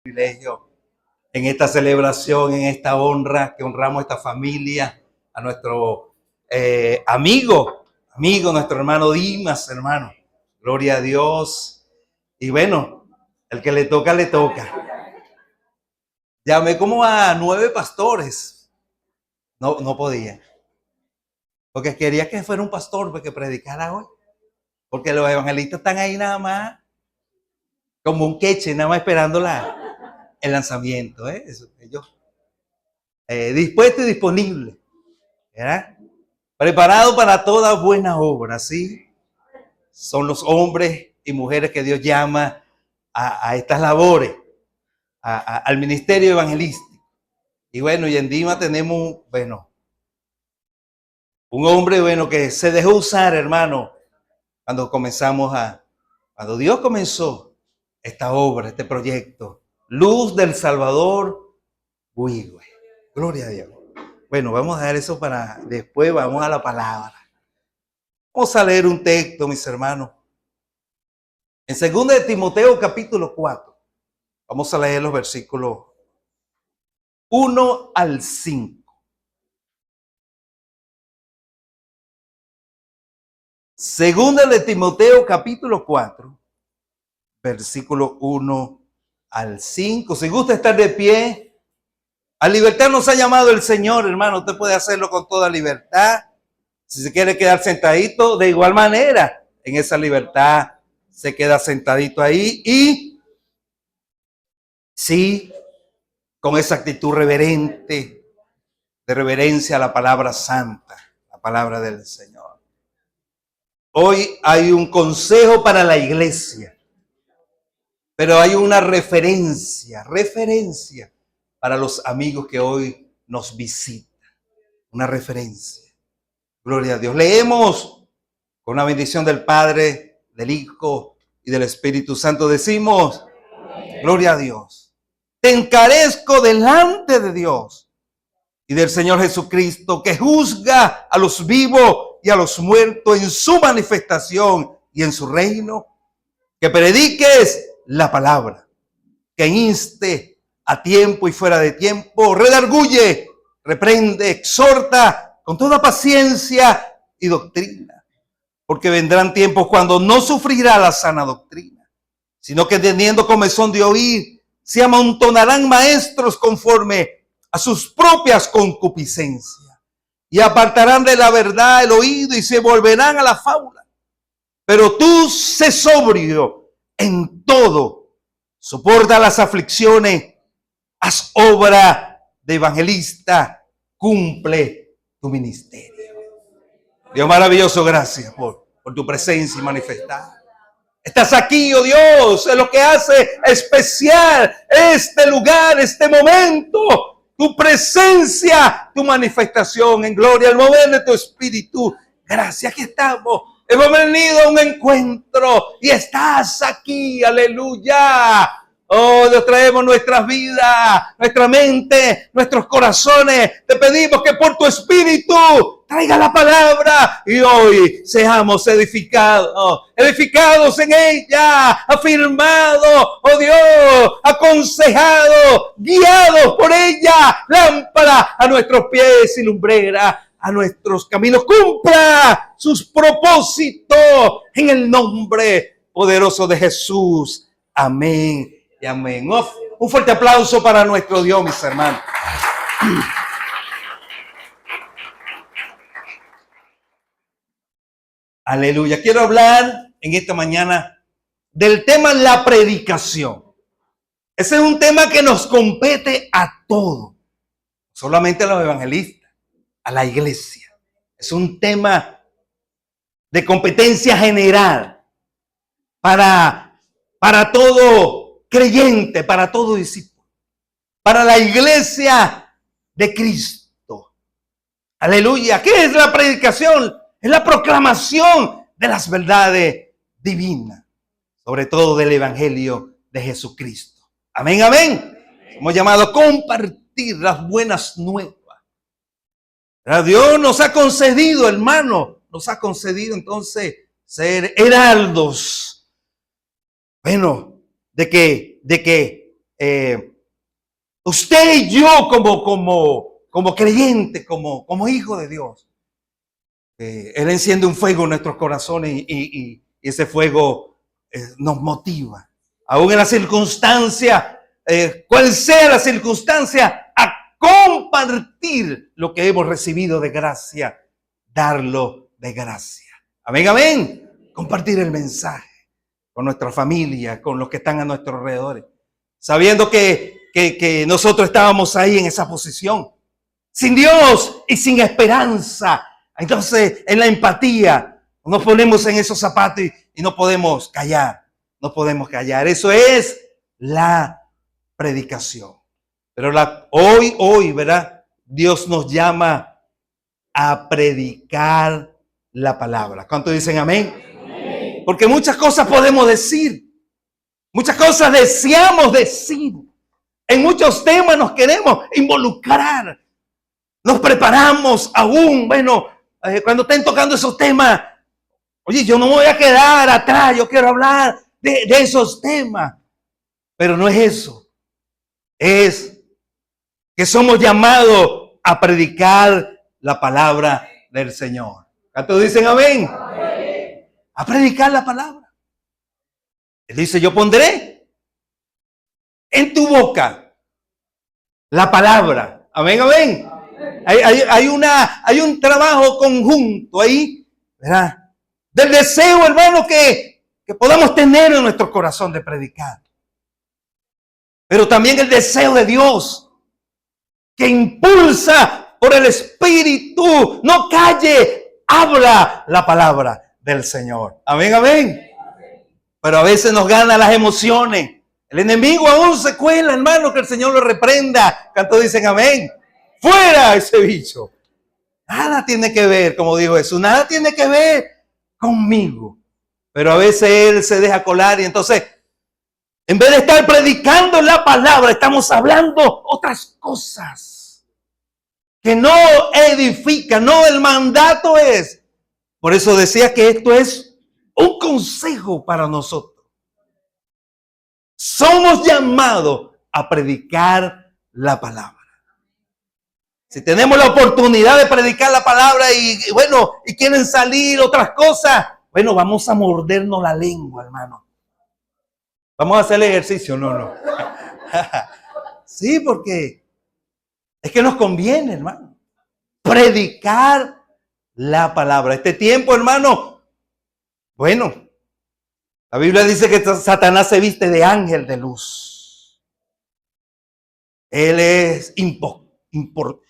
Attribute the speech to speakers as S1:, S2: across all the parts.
S1: Privilegio en esta celebración, en esta honra, que honramos a esta familia, a nuestro amigo, nuestro hermano Dimas, hermano. Gloria a Dios. Y bueno, el que le toca, le toca. Llamé como a 9 pastores. No podía. Porque quería que fuera un pastor para que predicara hoy. Porque los evangelistas están ahí nada más, como un queche, nada más esperando el lanzamiento. Ellos dispuesto y disponible, ¿verdad? Preparado para toda buena obra, ¿sí? Son los hombres y mujeres que Dios llama a estas labores, al ministerio evangelístico. Y bueno, y en Dima tenemos, un hombre, que se dejó usar, hermano, cuando Dios comenzó esta obra, este proyecto, Luz del Salvador, Huigüe. Gloria a Dios. Bueno, vamos a dejar eso para después, vamos a la palabra. Vamos a leer un texto, mis hermanos. En 2 de Timoteo, capítulo 4. Vamos a leer los versículos 1 al 5. Segunda de Timoteo, capítulo 4, versículo 1 al 5. Si gusta estar de pie, a libertad nos ha llamado el Señor, hermano. Usted puede hacerlo con toda libertad. Si se quiere quedar sentadito, de igual manera, en esa libertad se queda sentadito ahí y sí, con esa actitud reverente, de reverencia a la palabra santa, la palabra del Señor. Hoy hay un consejo para la iglesia, pero hay una referencia para los amigos que hoy nos visitan. Una referencia. Gloria a Dios. Leemos con la bendición del Padre, del Hijo y del Espíritu Santo. Decimos, gloria a Dios. Te encarezco delante de Dios y del Señor Jesucristo, que juzga a los vivos y a los muertos en su manifestación y en su reino, que prediques la palabra, que inste a tiempo y fuera de tiempo, redarguye, reprende, exhorta con toda paciencia y doctrina, porque vendrán tiempos cuando no sufrirá la sana doctrina, sino que teniendo comezón de oír, se amontonarán maestros conforme a sus propias concupiscencias, y apartarán de la verdad el oído y se volverán a la fábula. Pero tú sé sobrio en todo, soporta las aflicciones, haz obra de evangelista, cumple tu ministerio. Dios maravilloso, gracias por tu presencia y manifestar. Estás aquí, oh Dios, es lo que hace especial este lugar, este momento. Tu presencia, tu manifestación en gloria, el mover de tu espíritu. Gracias, aquí estamos. Hemos venido a un encuentro y estás aquí, aleluya. Oh, Dios, traemos nuestras vidas, nuestra mente, nuestros corazones. Te pedimos que por tu espíritu traiga la palabra y hoy seamos edificados en ella, afirmados, oh Dios, aconsejados, guiados por ella, lámpara a nuestros pies y lumbrera a nuestros caminos. Cumpla sus propósitos en el nombre poderoso de Jesús. Amén y amén. Un fuerte aplauso para nuestro Dios, mis hermanos. Aleluya. Quiero hablar en esta mañana del tema la predicación. Ese es un tema que nos compete a todos, solamente a los evangelistas, a la iglesia. Es un tema de competencia general para todo creyente, para todo discípulo, para la iglesia de Cristo. Aleluya. ¿Qué es la predicación? Es la proclamación de las verdades divinas, sobre todo del evangelio de Jesucristo. Amén, amén. Hemos llamado a compartir las buenas nuevas. Dios nos ha concedido, hermano, entonces ser heraldos. Bueno, de que usted y yo como creyente, como hijo de Dios, Él enciende un fuego en nuestros corazones y ese fuego nos motiva. Aún en la circunstancia, cual sea la circunstancia, a compartir lo que hemos recibido de gracia, darlo de gracia. Amén, amén. Compartir el mensaje con nuestra familia, con los que están a nuestro alrededor, sabiendo que nosotros estábamos ahí en esa posición, sin Dios y sin esperanza. Entonces, en la empatía, nos ponemos en esos zapatos y no podemos callar. No podemos callar. Eso es la predicación. Pero hoy, ¿verdad? Dios nos llama a predicar la palabra. ¿Cuántos dicen amén? Amén. Porque muchas cosas podemos decir. Muchas cosas deseamos decir. En muchos temas nos queremos involucrar. Nos preparamos aún, cuando estén tocando esos temas. Oye, yo no me voy a quedar atrás, yo quiero hablar de esos temas. Pero no es eso. Es que somos llamados a predicar la palabra del Señor. ¿Cuántos dicen amén? Amén. A predicar la palabra. Él dice, yo pondré en tu boca la palabra. Amén, amén. Hay un trabajo conjunto ahí, ¿verdad? Del deseo, hermano, que podamos tener en nuestro corazón de predicar. Pero también el deseo de Dios, que impulsa por el Espíritu. No calle, habla la palabra del Señor. Amén, amén. Pero a veces nos ganan las emociones. El enemigo aún se cuela, hermano, que el Señor lo reprenda. ¿Cuántos dicen amén? Fuera ese bicho. Nada tiene que ver, como dijo Jesús, nada tiene que ver conmigo. Pero a veces él se deja colar y entonces, en vez de estar predicando la palabra, estamos hablando otras cosas que no edifican. No, el mandato es. Por eso decía que esto es un consejo para nosotros. Somos llamados a predicar la palabra. Si tenemos la oportunidad de predicar la palabra y quieren salir otras cosas, vamos a mordernos la lengua, hermano. Vamos a hacer el ejercicio, no. Sí, porque es que nos conviene, hermano, predicar la palabra. Este tiempo, hermano, la Biblia dice que Satanás se viste de ángel de luz. Él es impostor,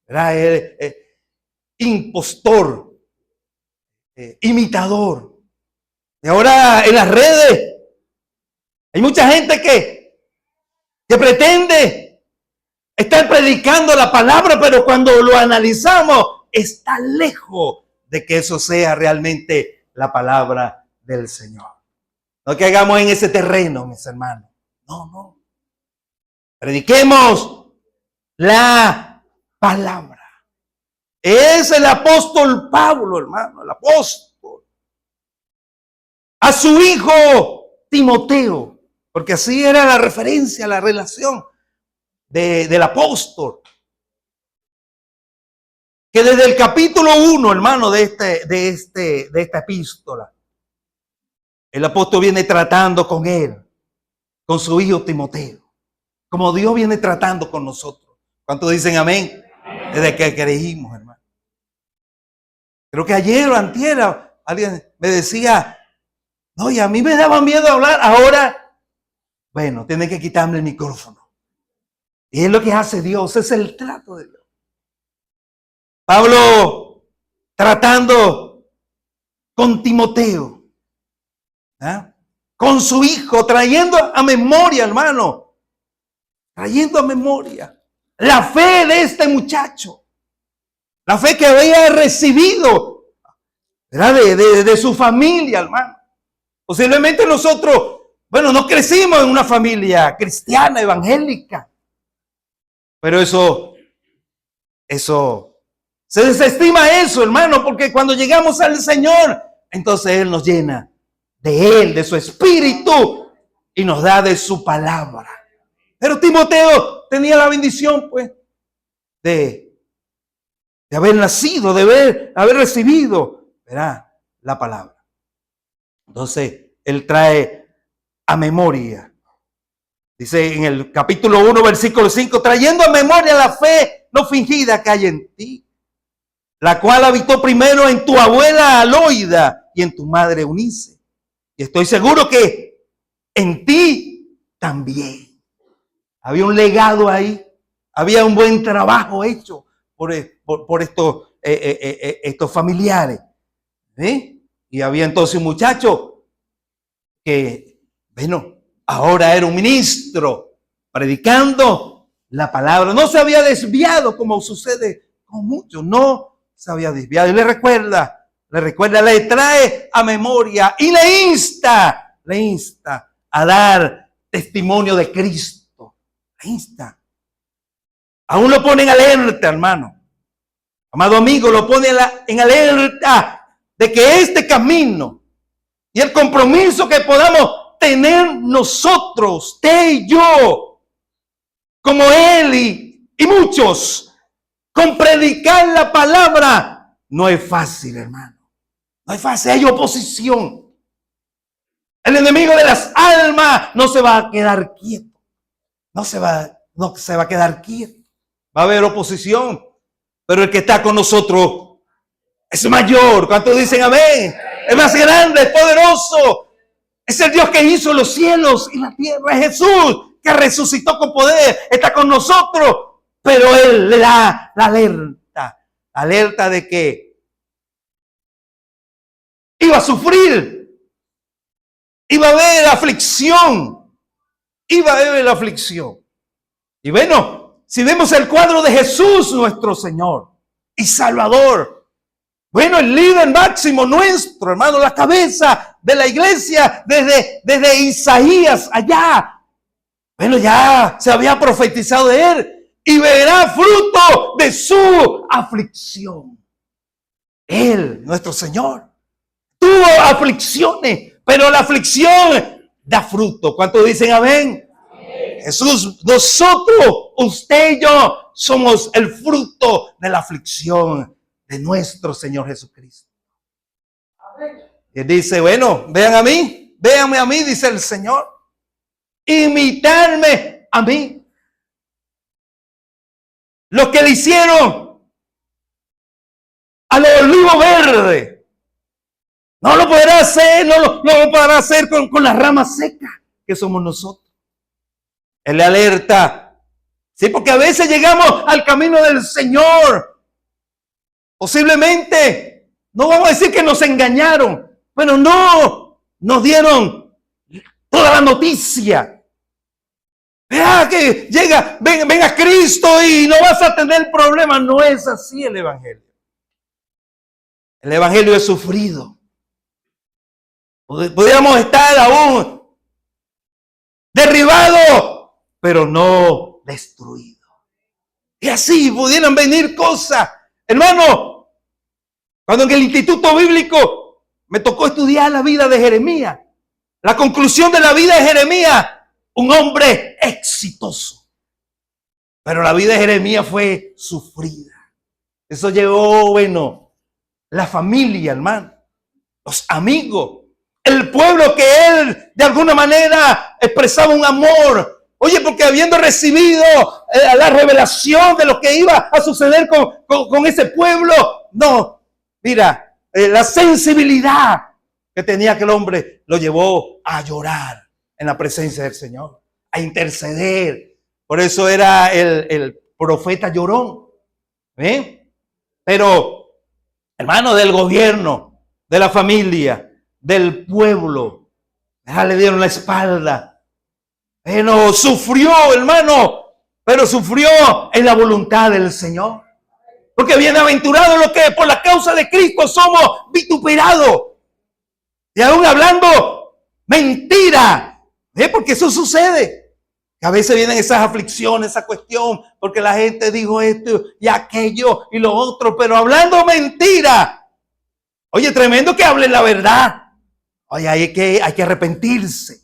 S1: ¿verdad? Impostor, imitador. Y ahora en las redes hay mucha gente que pretende estar predicando la palabra, pero cuando lo analizamos está lejos de que eso sea realmente la palabra del Señor. No que hagamos en ese terreno, mis hermanos. No. Prediquemos la palabra. Es el apóstol Pablo, hermano, el apóstol. A su hijo Timoteo, porque así era la referencia, la relación del apóstol. Que desde el capítulo 1, hermano, de esta epístola, el apóstol viene tratando con él, con su hijo Timoteo, como Dios viene tratando con nosotros. ¿Cuántos dicen amén? Desde que creímos, hermano. Creo que ayer o antier alguien me decía, no, y a mí me daba miedo hablar. Ahora, tienen que quitarme el micrófono. Y es lo que hace Dios, es el trato de Dios. Pablo tratando con Timoteo, con su hijo, trayendo a memoria, hermano, trayendo a memoria la fe de este muchacho, la fe que había recibido, ¿verdad? De su familia, hermano. Posiblemente nosotros, no crecimos en una familia cristiana, evangélica, pero eso se desestima eso, hermano, porque cuando llegamos al Señor, entonces Él nos llena de Él, de su Espíritu, y nos da de su palabra. Pero Timoteo tenía la bendición, pues, de haber nacido, de haber recibido, ¿verdad?, la palabra. Entonces, él trae a memoria. Dice en el capítulo 1, versículo 5, trayendo a memoria la fe no fingida que hay en ti, la cual habitó primero en tu abuela Aloida y en tu madre Eunice. Y estoy seguro que en ti también. Había un legado ahí, había un buen trabajo hecho por estos familiares. Y había entonces un muchacho que, bueno, ahora era un ministro predicando la palabra. No se había desviado como sucede con muchos, no se había desviado. Y le recuerda, le trae a memoria y le insta a dar testimonio de Cristo. Le insta. Aún lo pone en alerta, hermano. Amado amigo, lo pone en alerta de que este camino y el compromiso que podamos tener nosotros, usted y yo, como él y muchos, con predicar la palabra, no es fácil, hermano. No es fácil, hay oposición. El enemigo de las almas no se va a quedar quieto. No se va a quedar quieto. Va a haber oposición. Pero el que está con nosotros es mayor. ¿Cuántos dicen amén? Es más grande, es poderoso. Es el Dios que hizo los cielos y la tierra. Es Jesús que resucitó con poder. Está con nosotros. Pero Él le da la alerta. La alerta de que iba a sufrir. Iba a haber aflicción. Iba a haber la aflicción. Y bueno, si vemos el cuadro de Jesús, nuestro Señor y Salvador, bueno, el líder máximo nuestro, hermano, la cabeza de la iglesia desde Isaías allá. Bueno, ya se había profetizado de él y verá fruto de su aflicción. Él, nuestro Señor, tuvo aflicciones, pero la aflicción da fruto. ¿Cuántos dicen amén? Jesús, nosotros, usted y yo, somos el fruto de la aflicción de nuestro Señor Jesucristo. Y dice, bueno, véanme a mí, dice el Señor, imitarme a mí. Lo que le hicieron a los olivos verdes, no lo podrá hacer, no lo podrá hacer con las ramas secas que somos nosotros. Él le alerta. Sí, porque a veces llegamos al camino del Señor. Posiblemente, no vamos a decir que nos engañaron, pero no nos dieron toda la noticia. Vea que ven a Cristo y no vas a tener problemas. No es así el Evangelio. El Evangelio es sufrido. Podríamos estar aún derribados, pero no destruido. Y así pudieran venir cosas. Hermano, cuando en el Instituto Bíblico me tocó estudiar la vida de Jeremías, la conclusión de la vida de Jeremías, un hombre exitoso. Pero la vida de Jeremías fue sufrida. Eso llevó, bueno, la familia, hermano, los amigos, el pueblo que él de alguna manera expresaba un amor. Oye, porque habiendo recibido la revelación de lo que iba a suceder con ese pueblo, no, mira, la sensibilidad que tenía aquel hombre lo llevó a llorar en la presencia del Señor, a interceder. Por eso era el profeta llorón. Pero, hermano, del gobierno, de la familia, del pueblo, le dieron la espalda. Bueno, sufrió, hermano, pero sufrió en la voluntad del Señor. Porque bienaventurado lo que por la causa de Cristo somos vituperados. Y aún hablando mentira. Porque eso sucede. Que a veces vienen esas aflicciones, esa cuestión, porque la gente dijo esto y aquello y lo otro, pero hablando mentira. Oye, tremendo que hablen la verdad. Oye, hay que arrepentirse.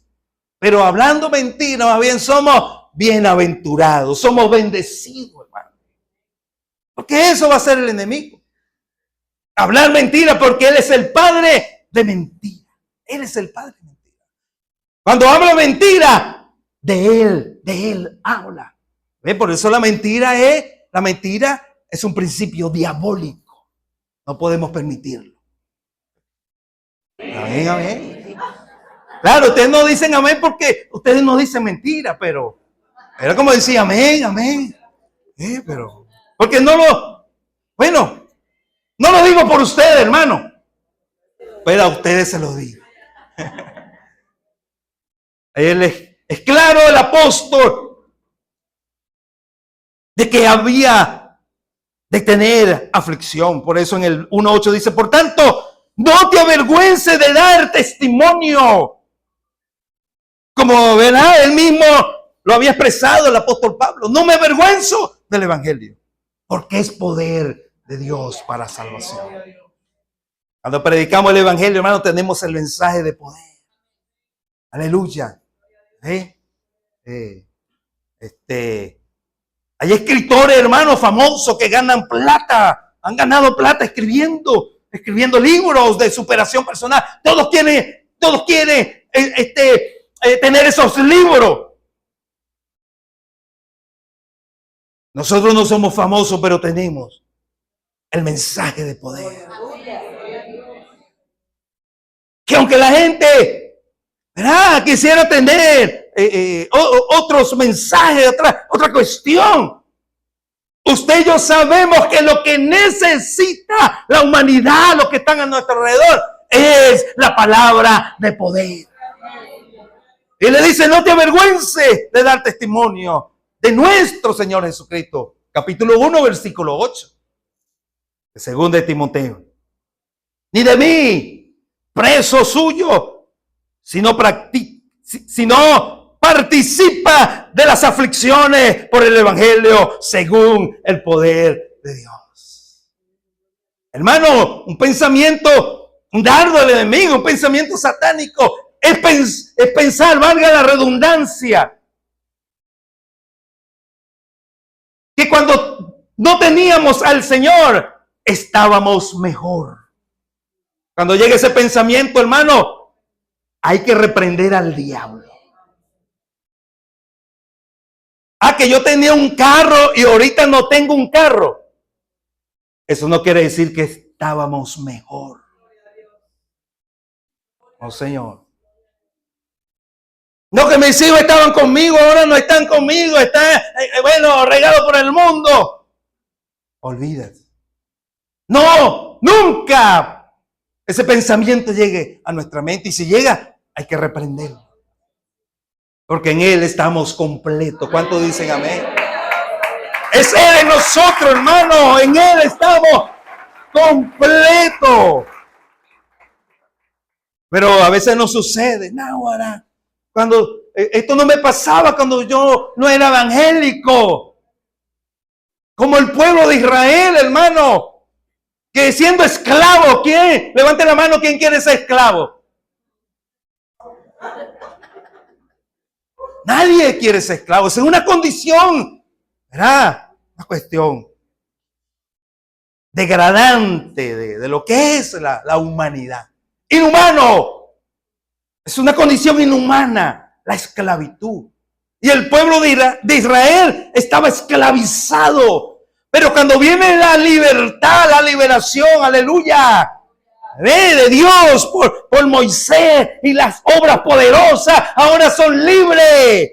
S1: Pero hablando mentira, más bien somos bienaventurados, somos bendecidos, hermano. Porque eso va a ser el enemigo. Hablar mentira, porque él es el padre de mentira. Él es el padre de mentira. Cuando habla mentira, de él habla. ¿Ve? Por eso la mentira es un principio diabólico. No podemos permitirlo. Amén, amén. Claro, ustedes no dicen amén porque ustedes no dicen mentira, pero era como decía amén, amén. Pero, porque no lo digo por ustedes, hermano, pero a ustedes se lo digo. Él es claro el apóstol de que había de tener aflicción. Por eso en el 1:8 dice, por tanto, no te avergüences de dar testimonio. Como verá, él mismo lo había expresado el apóstol Pablo. No me avergüenzo del evangelio, porque es poder de Dios para salvación. Cuando predicamos el evangelio, hermano, tenemos el mensaje de poder. Aleluya. Hay escritores, hermanos, famosos que ganan plata, han ganado plata escribiendo libros de superación personal. Todos quieren tener esos libros. Nosotros no somos famosos, pero tenemos el mensaje de poder. Que aunque la gente, ¿verdad?, quisiera tener otros mensajes, otra cuestión, usted y yo sabemos que lo que necesita la humanidad, los que están a nuestro alrededor, es la palabra de poder. Y le dice, no te avergüences de dar testimonio de nuestro Señor Jesucristo. Capítulo 1, versículo 8. Según de Timoteo. Ni de mí, preso suyo, sino participa de las aflicciones por el evangelio según el poder de Dios. Hermano, un pensamiento, un dardo del enemigo, un pensamiento satánico, es pensar, valga la redundancia, que cuando no teníamos al Señor, estábamos mejor. Cuando llegue ese pensamiento, hermano, hay que reprender al diablo. Que yo tenía un carro y ahorita no tengo un carro. Eso no quiere decir que estábamos mejor. No, Señor. No, que mis hijos estaban conmigo, ahora no están conmigo, están, regados por el mundo. Olvídate. No, nunca ese pensamiento llegue a nuestra mente, y si llega, hay que reprenderlo. Porque en Él estamos completos. ¿Cuántos dicen amén? Es Él en nosotros, hermano. En Él estamos completos. Pero a veces no sucede. No, ahora, cuando esto no me pasaba cuando yo no era evangélico. Como el pueblo de Israel, hermano. Que siendo esclavo, ¿quién? Levante la mano, ¿quién quiere ser esclavo? Nadie quiere ser esclavo. Es una condición, ¿verdad? Una cuestión degradante de lo que es la humanidad. Inhumano. Es una condición inhumana, la esclavitud. Y el pueblo de Israel estaba esclavizado. Pero cuando viene la libertad, la liberación, aleluya, de Dios por Moisés y las obras poderosas, ahora son libres.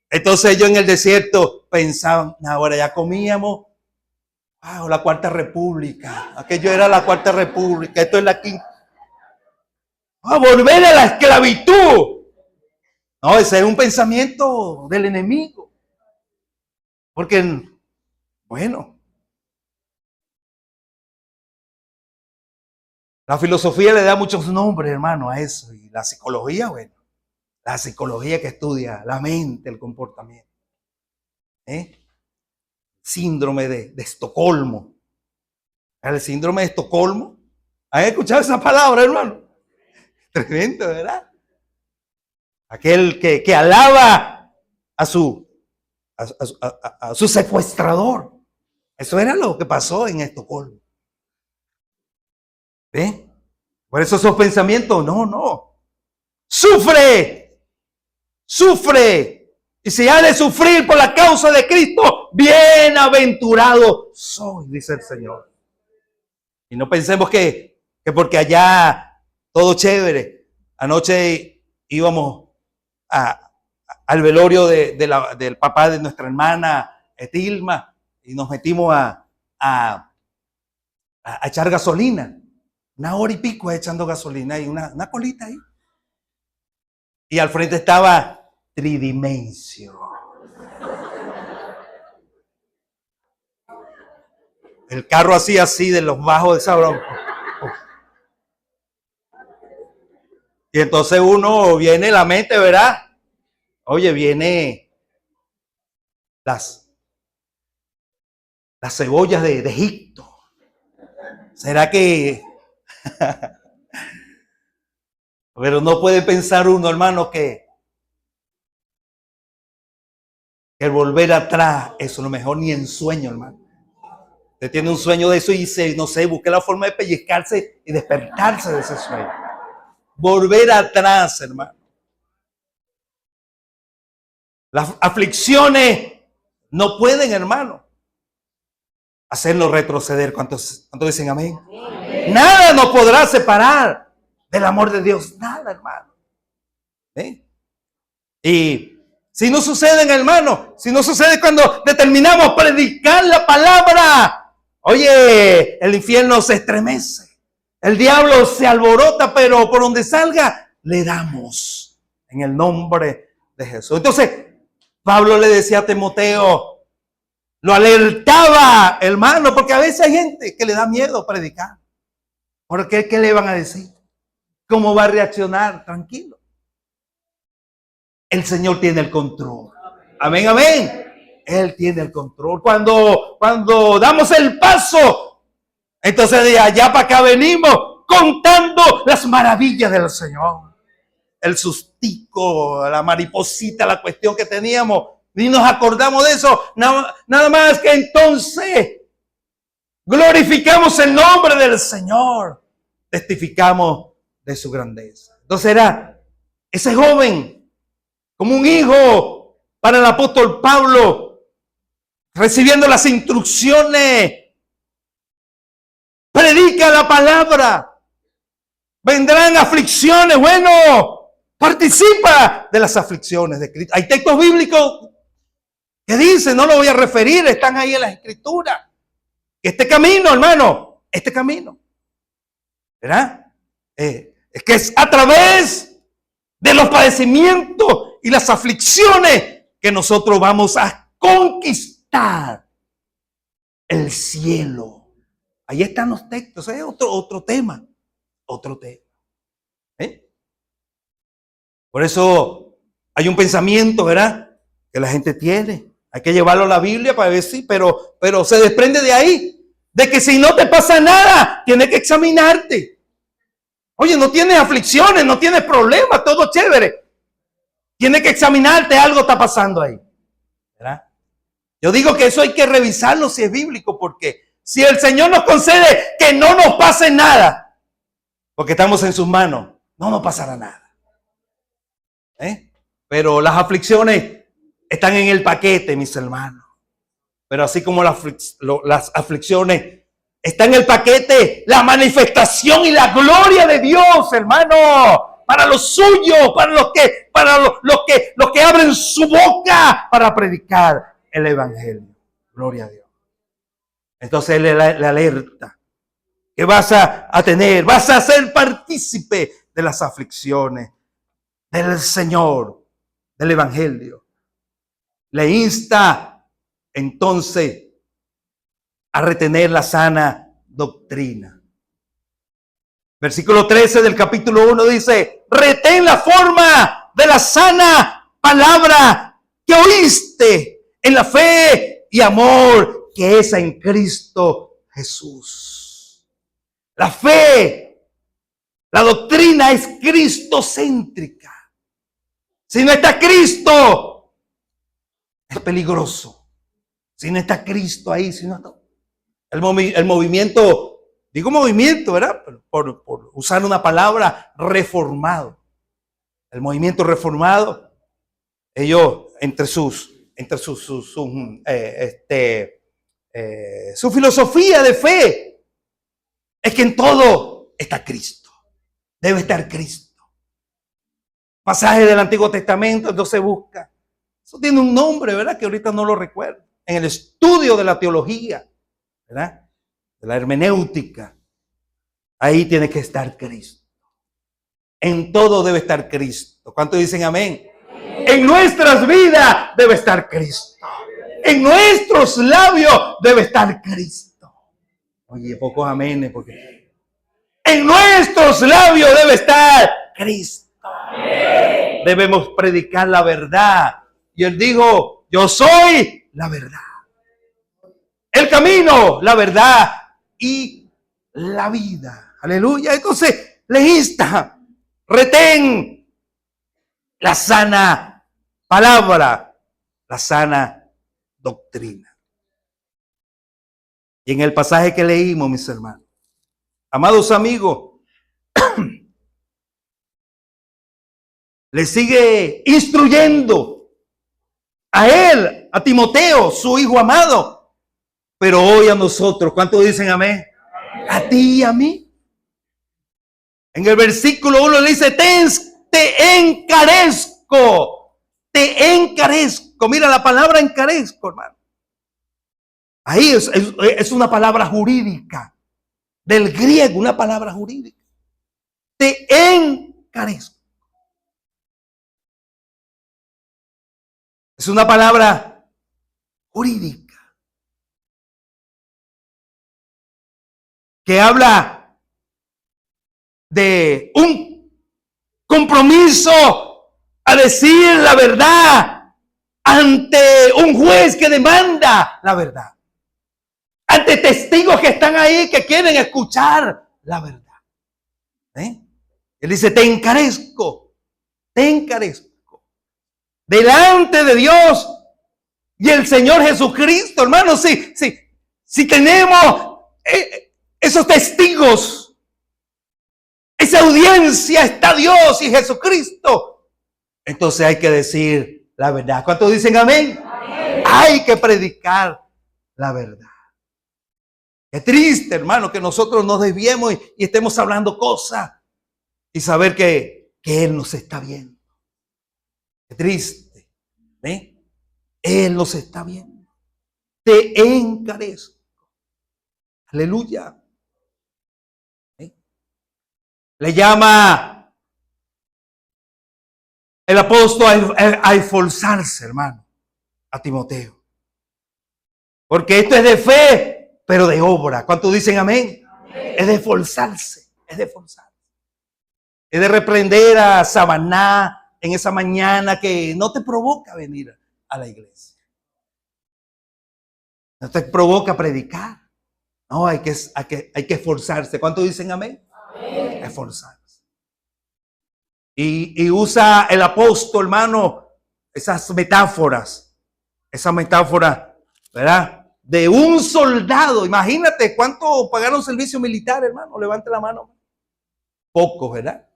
S1: Entonces ellos en el desierto pensaban, ahora ya comíamos, la Cuarta República, aquello era la Cuarta República, esto es la quinta. Volver a la esclavitud. No, ese es un pensamiento del enemigo. Porque, bueno, la filosofía le da muchos nombres, hermano, a eso. Y la psicología, bueno, la psicología que estudia la mente, el comportamiento. Síndrome de Estocolmo. El síndrome de Estocolmo. ¿Han escuchado esa palabra, hermano? Tremendo, ¿verdad? aquel que alaba a su secuestrador. Eso era lo que pasó en Estocolmo. ¿Ve? Por eso esos pensamientos, no. Sufre. Y si ha de sufrir por la causa de Cristo, bienaventurado soy, dice el Señor. Y no pensemos que porque allá todo chévere. Anoche íbamos al velorio del papá de nuestra hermana Etilma y nos metimos a echar gasolina. 1 hora y pico echando gasolina y una colita ahí. Y al frente estaba Tridimension. El carro así de los bajos de Sabrón. Y entonces uno viene la mente, ¿verdad? Oye, viene las cebollas de Egipto. ¿Será que? Pero no puede pensar uno, hermano, que el volver atrás, eso lo mejor ni en sueño, hermano. Usted tiene un sueño de eso y no sé, busque la forma de pellizcarse y despertarse de ese sueño. Volver atrás, hermano. Las aflicciones no pueden, hermano, hacernos retroceder. ¿Cuántos dicen amén? Amén? Nada nos podrá separar del amor de Dios. Nada, hermano. ¿Eh? Y si no sucede, hermano, si no sucede cuando determinamos predicar la palabra, oye, el infierno se estremece. El diablo se alborota, pero por donde salga, le damos en el nombre de Jesús. Entonces, Pablo le decía a Timoteo, lo alertaba, hermano, porque a veces hay gente que le da miedo predicar. ¿Por qué? ¿Qué le van a decir? ¿Cómo va a reaccionar? Tranquilo. El Señor tiene el control. Amén, amén. Él tiene el control. Cuando damos el paso, entonces de allá para acá venimos contando las maravillas del Señor. El sustico, la mariposita, la cuestión que teníamos. Y nos acordamos de eso. Nada más que entonces glorificamos el nombre del Señor. Testificamos de su grandeza. Entonces era ese joven como un hijo para el apóstol Pablo, recibiendo las instrucciones. Predica la palabra. Vendrán aflicciones. Bueno, participa de las aflicciones de Cristo. Hay textos bíblicos que dicen, no lo voy a referir, están ahí en las escrituras. Este camino, hermano, este camino, ¿verdad? Es que es a través de los padecimientos y las aflicciones que nosotros vamos a conquistar el cielo. Ahí están los textos, es otro tema. Por eso hay un pensamiento, ¿verdad?, que la gente tiene. Hay que llevarlo a la Biblia para ver si, pero se desprende de ahí, de que si no te pasa nada, tienes que examinarte. Oye, no tienes aflicciones, no tienes problemas, todo chévere. Tienes que examinarte, algo está pasando ahí, ¿verdad? Yo digo que eso hay que revisarlo si es bíblico, porque si el Señor nos concede que no nos pase nada, porque estamos en sus manos, no nos pasará nada. Pero las aflicciones están en el paquete, mis hermanos. Pero así como las aflicciones están en el paquete, la manifestación y la gloria de Dios, hermano, para los suyos, para los que abren su boca para predicar el evangelio. Gloria a Dios. Entonces él le alerta que vas a ser partícipe de las aflicciones del Señor, del evangelio. Le insta entonces a retener la sana doctrina. Versículo 13 del capítulo 1 dice: retén la forma de la sana palabra que oíste en la fe y amor que es en Cristo Jesús. La fe, la doctrina es cristocéntrica. Si no está Cristo, es peligroso. Si no está Cristo ahí, si no está el movimiento, digo movimiento, ¿verdad? Por usar una palabra, reformado. El movimiento reformado, ellos entre su filosofía de fe es que en todo está Cristo. Debe estar Cristo. Pasaje del Antiguo Testamento, entonces busca. Eso tiene un nombre, ¿verdad? Que ahorita no lo recuerdo. En el estudio de la teología, ¿verdad? De la hermenéutica. Ahí tiene que estar Cristo. En todo debe estar Cristo. ¿Cuántos dicen amén? En nuestras vidas debe estar Cristo. En nuestros labios debe estar Cristo. Oye, pocos amenes, porque en nuestros labios debe estar Cristo. Debemos predicar la verdad. Y él dijo, yo soy la verdad, el camino, la verdad y la vida. Aleluya. Entonces, leísta, retén la sana palabra, la sana doctrina. Y en el pasaje que leímos, mis hermanos, amados amigos, le sigue instruyendo a él, a Timoteo, su hijo amado, pero hoy a nosotros. ¿Cuántos dicen amén? A ti y a mí. En el versículo 1 le dice, te encarezco, te encarezco. Mira la palabra encarezco, hermano. Ahí es una palabra jurídica, del griego, una palabra jurídica. Te encarezco. Es una palabra jurídica que habla de un compromiso a decir la verdad ante un juez que demanda la verdad, ante testigos que están ahí que quieren escuchar la verdad. Él dice, te encarezco delante de Dios y el Señor Jesucristo, hermano. Si tenemos esos testigos, esa audiencia, está Dios y Jesucristo, entonces hay que decir la verdad. ¿Cuántos dicen amén? Amén. Hay que predicar la verdad. Es triste, hermano, que nosotros nos desviemos y estemos hablando cosas y saber que Él nos está viendo. Es triste. Él nos está viendo. Te encarezco. Aleluya. Le llama el apóstol a esforzarse, hermano, a Timoteo. Porque esto es de fe, pero de obra. ¿Cuántos dicen amén? Amén. Es de esforzarse, es de esforzarse. Es de reprender a Sabaná en esa mañana que no te provoca venir a la iglesia. No te provoca predicar. No, hay que esforzarse. ¿Cuántos dicen amén? Amén. Esforzarse. Y usa el apóstol, hermano, esas metáforas, ¿verdad? De un soldado. Imagínate cuánto pagaron servicio militar, hermano. Levante la mano. Pocos, ¿verdad?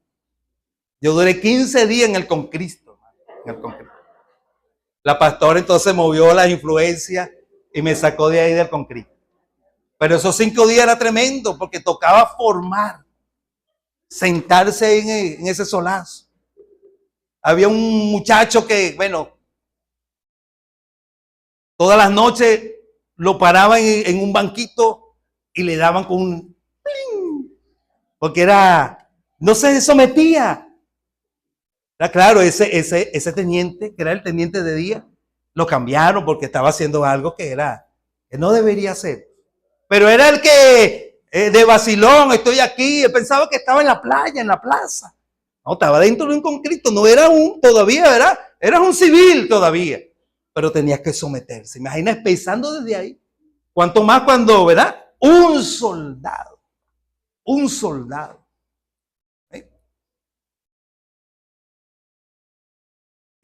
S1: Yo duré 15 días en el Concristo. La pastora entonces movió las influencias y me sacó de ahí del Concristo. Pero esos 5 días era tremendo porque tocaba formar, sentarse en ese solazo. Había un muchacho que, bueno, todas las noches lo paraban en un banquito y le daban con un ¡pling! Porque no se sometía. Era claro, ese teniente, que era el teniente de día, lo cambiaron porque estaba haciendo algo que no debería hacer. Pero era el que de vacilón, estoy aquí, él pensaba que estaba en la playa, en la plaza. No, estaba dentro de un Concristo, no era todavía, ¿verdad? Era un civil todavía. Pero tenías que someterse. Imagina pensando desde ahí. Cuanto más cuando, ¿verdad? Un soldado.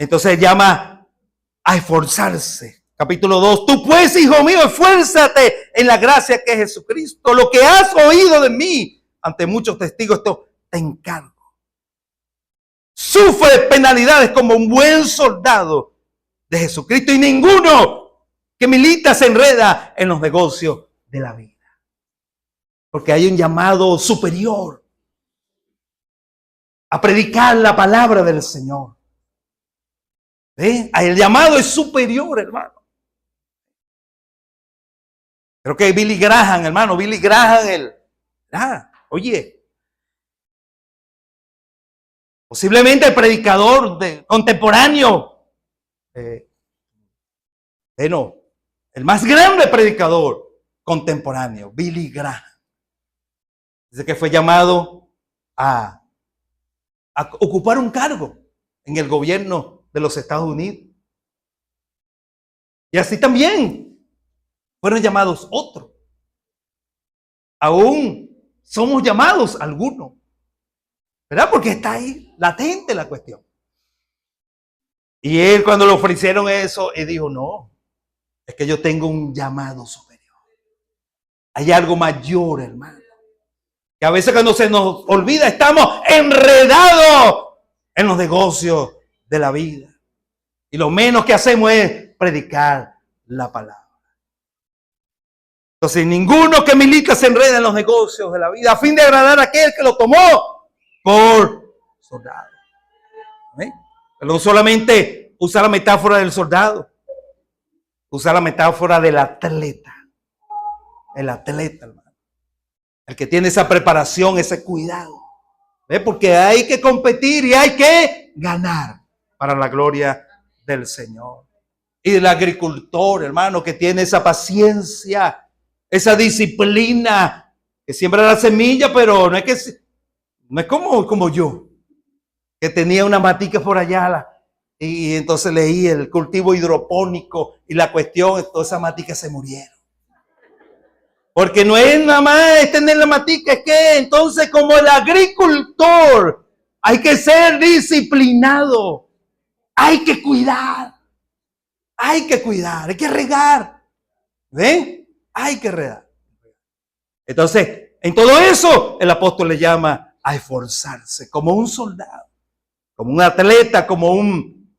S1: Entonces llama a esforzarse. Capítulo 2. Tú pues, hijo mío, esfuérzate en la gracia que es Jesucristo. Lo que has oído de mí ante muchos testigos, esto te encargo. Sufre penalidades como un buen soldado de Jesucristo, y ninguno que milita se enreda en los negocios de la vida. Porque hay un llamado superior a predicar la palabra del Señor. El llamado es superior, hermano. Creo que Billy Graham, hermano, Billy Graham, oye, posiblemente el predicador contemporáneo, el más grande predicador contemporáneo, Billy Graham. Dice que fue llamado a ocupar un cargo en el gobierno de los Estados Unidos. Y así también fueron llamados otros. Aún somos llamados algunos, ¿verdad? Porque está ahí latente la cuestión. Y él, cuando le ofrecieron eso, él dijo: no, es que yo tengo un llamado superior. Hay algo mayor, hermano. Que a veces, cuando se nos olvida, estamos enredados en los negocios de la vida. Y lo menos que hacemos es predicar la palabra. Entonces, ninguno que milita se enreda en los negocios de la vida a fin de agradar a aquel que lo tomó por soldado. ¿Amén? Pero no solamente usa la metáfora del soldado, usa la metáfora del atleta. El atleta, hermano. El que tiene esa preparación, ese cuidado. ¿Ve? Porque hay que competir y hay que ganar para la gloria del Señor. Y del agricultor, hermano, que tiene esa paciencia, esa disciplina, que siembra la semilla, pero no es como yo, que tenía una matica por allá, y entonces leí el cultivo hidropónico, y la cuestión, todas esas maticas se murieron. Porque no es nada más tener la matica, es que entonces, como el agricultor, hay que ser disciplinado, hay que cuidar, hay que regar. ¿Ven? Hay que regar. Entonces, en todo eso, el apóstol le llama a esforzarse como un soldado, como un atleta, como un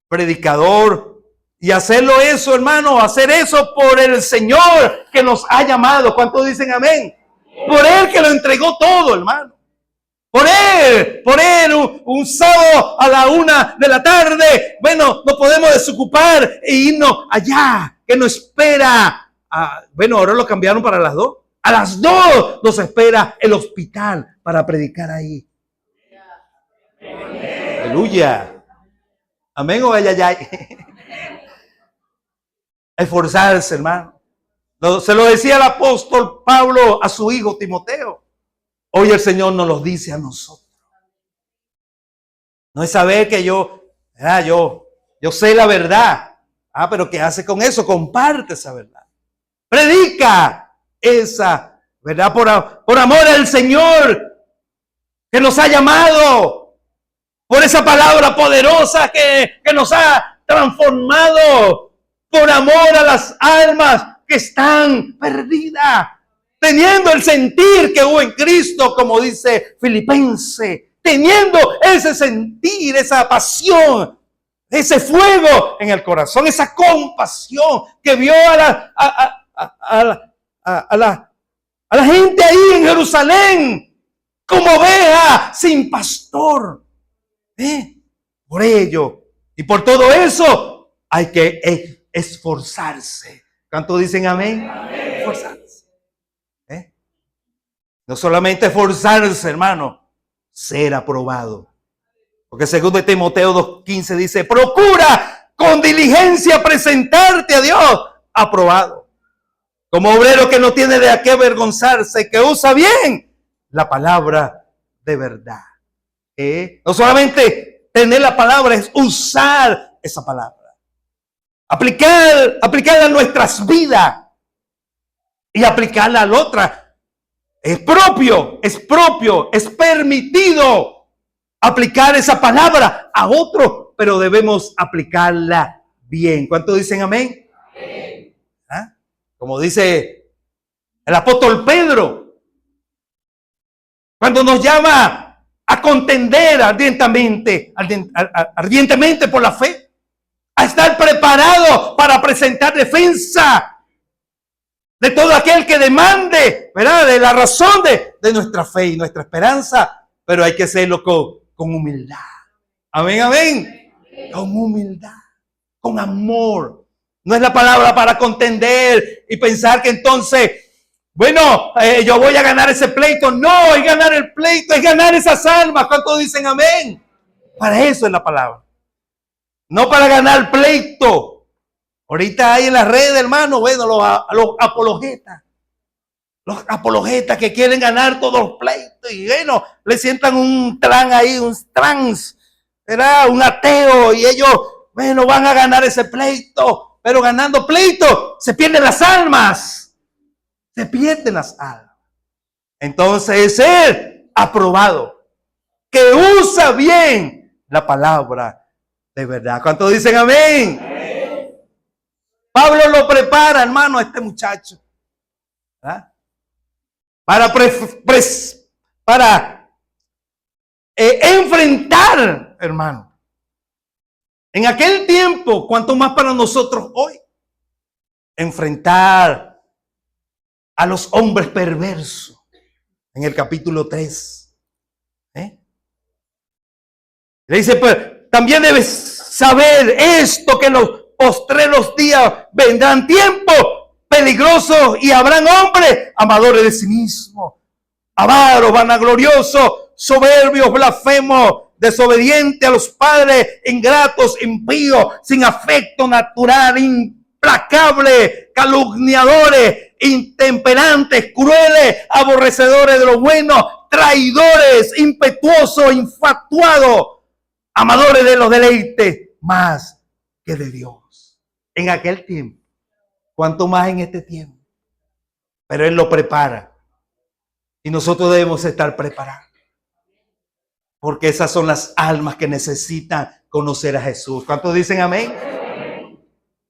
S1: predicador. Y hacerlo eso, hermano, hacer eso por el Señor que nos ha llamado. ¿Cuántos dicen amén? Por Él, que lo entregó todo, hermano. Por Él, un sábado a la 1 de la tarde, bueno, nos podemos desocupar e irnos allá, que nos espera. Ahora lo cambiaron para las 2. A las 2 nos espera el hospital para predicar ahí. Aleluya. Amén o ay, ay, ay. Esforzarse, hermano. Se lo decía el apóstol Pablo a su hijo Timoteo. Hoy el Señor nos lo dice a nosotros. No es saber que yo sé la verdad. Pero ¿qué hace con eso? Comparte esa verdad. Predica esa verdad por amor al Señor que nos ha llamado. Por esa palabra poderosa que nos ha transformado. Por amor a las almas que están perdidas. Teniendo el sentir que hubo en Cristo, como dice Filipenses. Teniendo ese sentir, esa pasión, ese fuego en el corazón, esa compasión que vio a la gente ahí en Jerusalén como oveja sin pastor. Por ello y por todo eso hay que esforzarse. ¿Cuántos dicen amén? Amén. Esforzarse. No solamente esforzarse, hermano, ser aprobado. Porque según de Timoteo 2:15 dice: procura con diligencia presentarte a Dios aprobado, como obrero que no tiene de a qué avergonzarse, que usa bien la palabra de verdad. No solamente tener la palabra, es usar esa palabra. Aplicarla a nuestras vidas y aplicarla a la otra. Es propio, es permitido aplicar esa palabra a otro pero debemos aplicarla bien. ¿Cuántos dicen amén? ¿Ah? Como dice el apóstol Pedro, cuando nos llama a contender ardientemente por la fe, a estar preparado para presentar defensa de todo aquel que demande, ¿verdad?, de la razón de nuestra fe y nuestra esperanza, pero hay que hacerlo con humildad. Amén, amén. Con humildad, con amor. No es la palabra para contender y pensar que entonces, bueno, yo voy a ganar ese pleito. No, es ganar el pleito, es ganar esas almas. ¿Cuántos dicen amén? Para eso es la palabra. No para ganar pleito. Ahorita hay en las redes, hermano, bueno, los apologetas. Los apologetas que quieren ganar todos los pleitos. Y bueno, le sientan un trans ahí, un trans, ¿verdad? Un ateo. Y ellos, bueno, van a ganar ese pleito. Pero ganando pleito, se pierden las almas. Se pierden las almas. Entonces, el aprobado, que usa bien la palabra de verdad. ¿Cuántos dicen amén? Amén. Pablo lo prepara, hermano, a este muchacho, ¿verdad?, para enfrentar, hermano. En aquel tiempo, cuanto más para nosotros hoy, enfrentar a los hombres perversos. En el capítulo 3. Le dice, pues, también debes saber esto, que en los postreros días vendrán tiempos peligrosos y habrán hombres amadores de sí mismos, avaros, vanagloriosos, soberbios, blasfemos, desobedientes a los padres, ingratos, impíos, sin afecto natural, implacables, calumniadores, intemperantes, crueles, aborrecedores de lo bueno, traidores, impetuosos, infatuados, amadores de los deleites más que de Dios. En aquel tiempo, cuanto más en este tiempo. Pero Él lo prepara. Y nosotros debemos estar preparados. Porque esas son las almas que necesitan conocer a Jesús. ¿Cuántos dicen amén?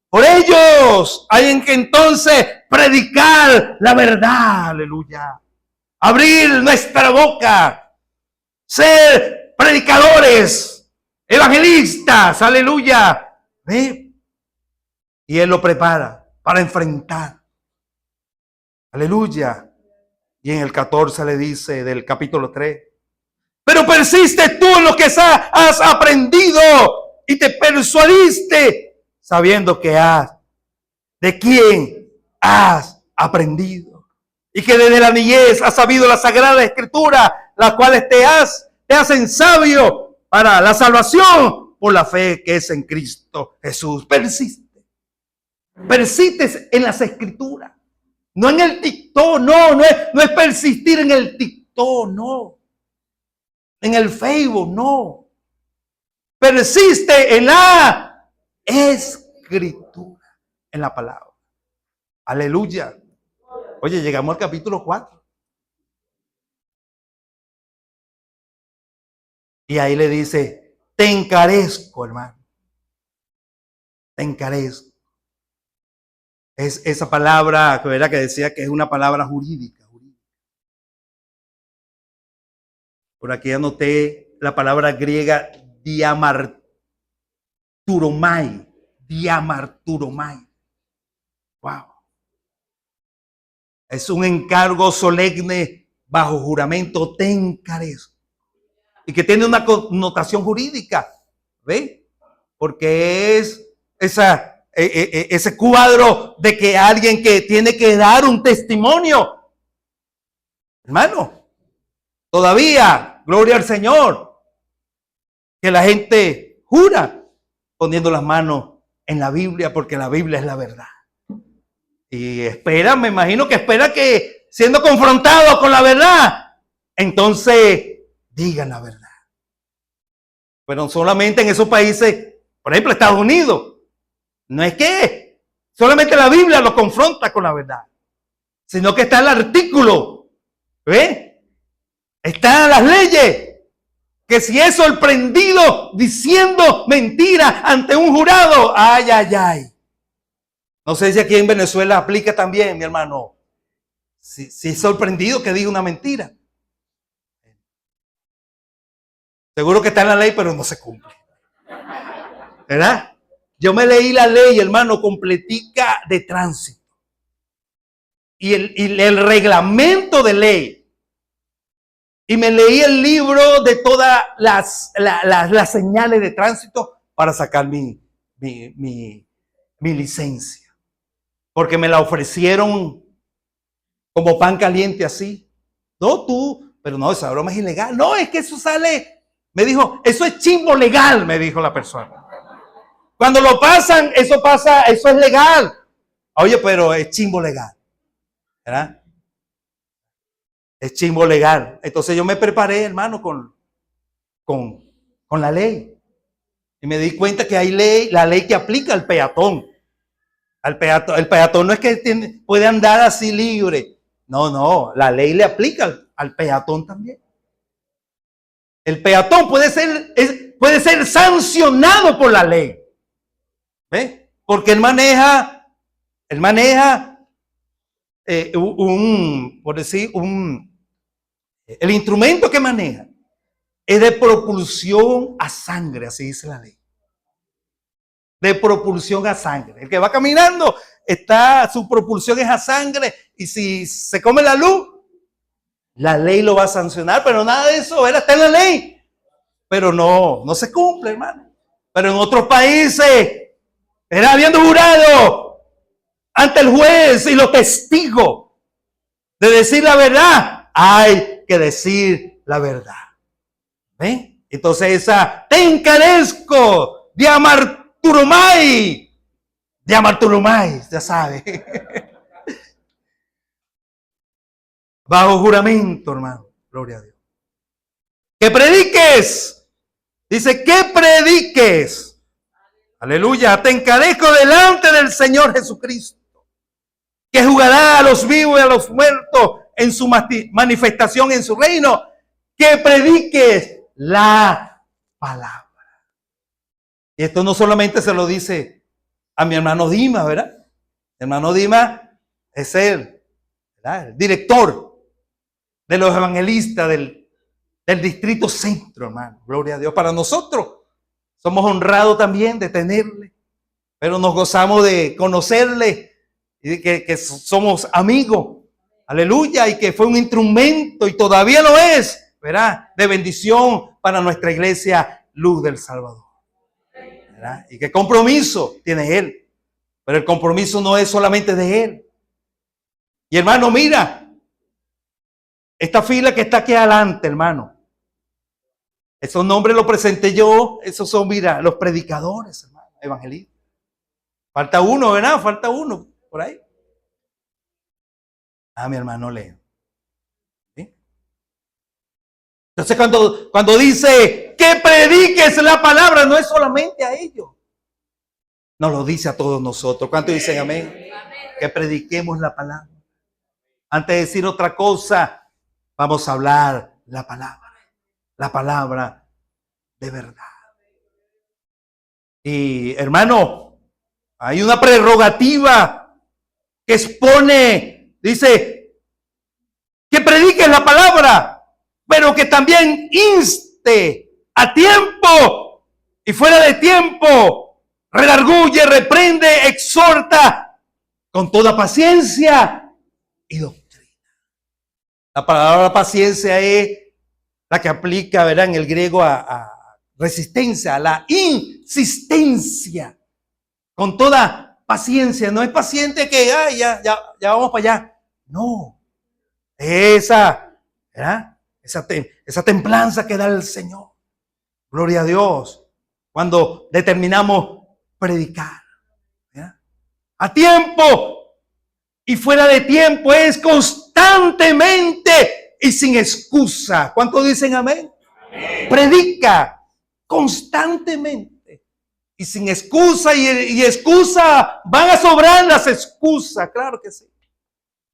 S1: Por ellos hay que entonces predicar la verdad. Aleluya. Abrir nuestra boca. Ser predicadores, evangelistas. Aleluya. ¿Ve? Y Él lo prepara para enfrentar. Aleluya. Y en el 14 le dice del capítulo 3. Pero persiste tú en lo que has aprendido y te persuadiste, sabiendo que de quién has aprendido. Y que desde la niñez has sabido la Sagrada Escritura, las cuales te hacen sabio para la salvación por la fe que es en Cristo Jesús. Persiste. Persistes en las Escrituras. No en el TikTok, no es persistir en el TikTok, no. En el Facebook, no. Persiste en la Escritura, en la palabra. Aleluya. Oye, llegamos al capítulo 4. Y ahí le dice, te encarezco, hermano. Te encarezco. Es esa palabra, ¿verdad?, que decía que es una palabra jurídica. Por aquí anoté la palabra griega diamarturomai. Diamarturomai. Wow. Es un encargo solemne bajo juramento, te encarezco. Y que tiene una connotación jurídica. ¿Ve? Porque es ese cuadro de que alguien que tiene que dar un testimonio. Hermano, todavía, gloria al Señor, que la gente jura poniendo las manos en la Biblia, porque la Biblia es la verdad. Y espera, me imagino que espera que siendo confrontado con la verdad, entonces digan la verdad. Pero solamente en esos países, por ejemplo, Estados Unidos, no es que solamente la Biblia lo confronta con la verdad, sino que está el artículo, ¿ve? Están las leyes que si es sorprendido diciendo mentira ante un jurado, ay, ay, ay. No sé si aquí en Venezuela aplica también, mi hermano. Si es sorprendido que diga una mentira. Seguro que está en la ley, pero no se cumple. ¿Verdad? Yo me leí la ley, hermano, completica de tránsito. Y el reglamento de ley. Y me leí el libro de todas las señales de tránsito para sacar mi licencia. Porque me la ofrecieron como pan caliente así. No, tú, pero no, esa broma es ilegal. No, es que eso sale, me dijo, eso es chimbo legal, me dijo la persona. Cuando lo pasan, eso pasa, eso es legal. Oye, pero es chimbo legal. ¿Verdad? Es chimbo legal. Entonces yo me preparé, hermano, con la ley. Y me di cuenta que hay ley, la ley que aplica al peatón. El peatón no es que puede andar así libre. No, la ley le aplica al peatón también. El peatón puede ser sancionado por la ley. ¿Ve? Porque él maneja por decir, el instrumento que maneja es de propulsión a sangre, así dice la ley. De propulsión a sangre. El que va caminando, su propulsión es a sangre, y si se come la luz, la ley lo va a sancionar, pero nada de eso, está en la ley. Pero no se cumple, hermano. Pero en otros países, habiendo jurado ante el juez y los testigos de decir la verdad, hay que decir la verdad. ¿Ven? Entonces te encarezco de amarturumai, ya sabe. Bajo juramento, hermano. Gloria a Dios. Que prediques. Dice que prediques. Aleluya. Te encarezco delante del Señor Jesucristo, que juzgará a los vivos y a los muertos en su manifestación en su reino. Que prediques la palabra. Y esto no solamente se lo dice a mi hermano Dimas, ¿verdad? Mi hermano Dimas es el director de los evangelistas del Distrito Centro, hermano. Gloria a Dios. Para nosotros somos honrados también de tenerle, pero nos gozamos de conocerle y de que somos amigos. Aleluya. Y que fue un instrumento y todavía lo es, ¿verdad? De bendición para nuestra iglesia Luz del Salvador. ¿Verdad? Y qué compromiso tiene él. Pero el compromiso no es solamente de él. Y hermano, mira, esta fila que está aquí adelante, hermano. Esos nombres los presenté yo. Esos son, mira, los predicadores, hermano, evangelistas. Falta uno, ¿verdad? Falta uno por ahí. Mi hermano Leo. ¿Sí? Entonces cuando dice que prediques la palabra, no es solamente a ellos. Nos lo dice a todos nosotros. ¿Cuántos dicen amén? Que prediquemos la palabra. Antes de decir otra cosa, vamos a hablar la palabra de verdad. Y hermano, hay una prerrogativa que expone, dice, que prediques la palabra, pero que también inste a tiempo y fuera de tiempo, redarguye, reprende, exhorta con toda paciencia y doctrina. La palabra paciencia es la que aplica, ¿verdad?, en el griego a resistencia, a la insistencia, con toda paciencia. No es paciente que ya vamos para allá. No, esa, ¿verdad?, esa templanza que da el Señor. Gloria a Dios. Cuando determinamos predicar, ¿verdad?, a tiempo y fuera de tiempo, es constantemente y sin excusa. ¿Cuántos dicen amén? Amén. Predica constantemente y sin excusa, y excusa, van a sobrar las excusas, claro que sí.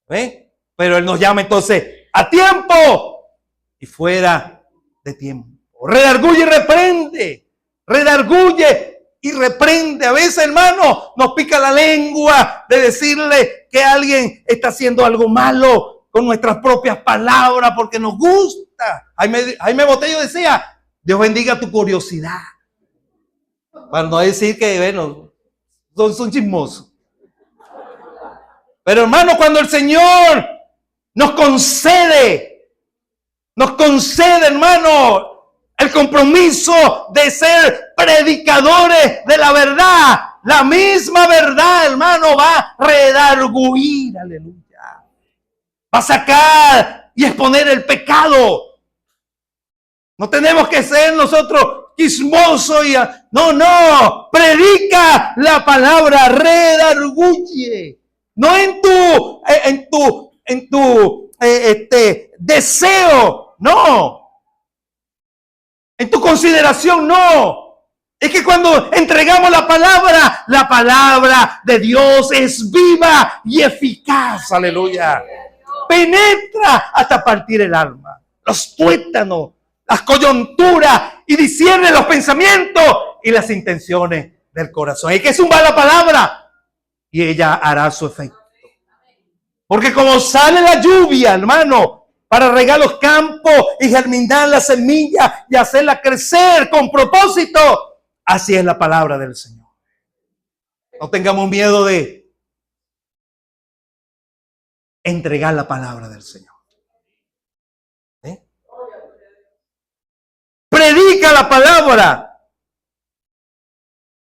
S1: ¿Ven? Pero Él nos llama entonces a tiempo y fuera de tiempo. Redarguye y reprende. Redarguye y reprende. A veces, hermano, nos pica la lengua de decirle que alguien está haciendo algo malo con nuestras propias palabras porque nos gusta. Jaime Botello decía, Dios bendiga tu curiosidad. Para no decir que, bueno, son chismosos. Pero hermano, cuando el Señor nos concede, hermano, el compromiso de ser predicadores de la verdad, la misma verdad, hermano, va a redarguir, aleluya. Va a sacar y exponer el pecado. No tenemos que ser nosotros chismosos y no, predica la palabra, redarguye. No en tu deseo, no. En tu consideración, no. Es que cuando entregamos la palabra de Dios es viva y eficaz, aleluya. Penetra hasta partir el alma, los tuétanos, las coyunturas y discierne los pensamientos y las intenciones del corazón. Hay que zumbar la palabra y ella hará su efecto. Porque como sale la lluvia, hermano, para regar los campos y germinar la semilla y hacerla crecer con propósito, así es la palabra del Señor. No tengamos miedo de entregar la palabra del Señor. ¿Eh? Predica la palabra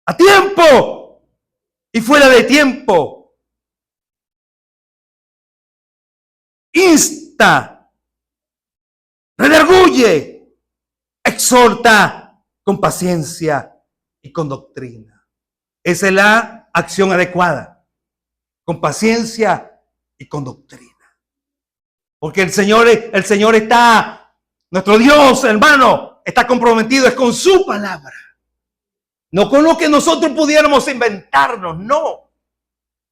S1: a tiempo y fuera de tiempo. Insta, redarguye, exhorta con paciencia y con doctrina. Esa es la acción adecuada, con paciencia y con doctrina. Porque el Señor está, nuestro Dios, hermano, está comprometido es con su palabra. No con lo que nosotros pudiéramos inventarnos, no.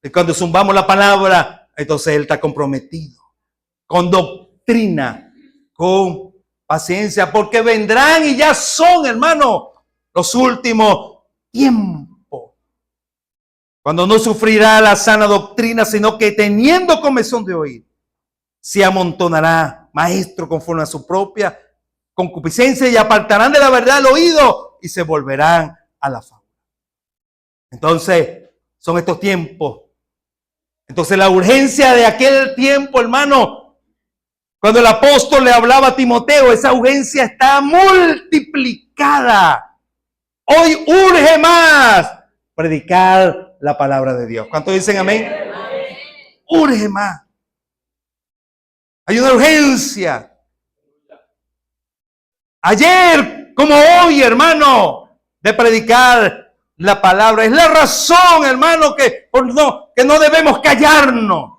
S1: Y cuando zumbamos la palabra, entonces Él está comprometido con doctrina, con paciencia, porque vendrán y ya son, hermano, los últimos tiempos. Cuando no sufrirá la sana doctrina, sino que teniendo comezón de oír, se amontonará maestro conforme a su propia concupiscencia y apartarán de la verdad el oído y se volverán a la fábula. Entonces, son estos tiempos. Entonces, la urgencia de aquel tiempo, hermano, cuando el apóstol le hablaba a Timoteo, esa urgencia está multiplicada. Hoy urge más predicar la palabra de Dios. ¿Cuántos dicen amén? Urge más. Hay una urgencia. Ayer, como hoy, hermano, de predicar la palabra. Es la razón, hermano, que no debemos callarnos.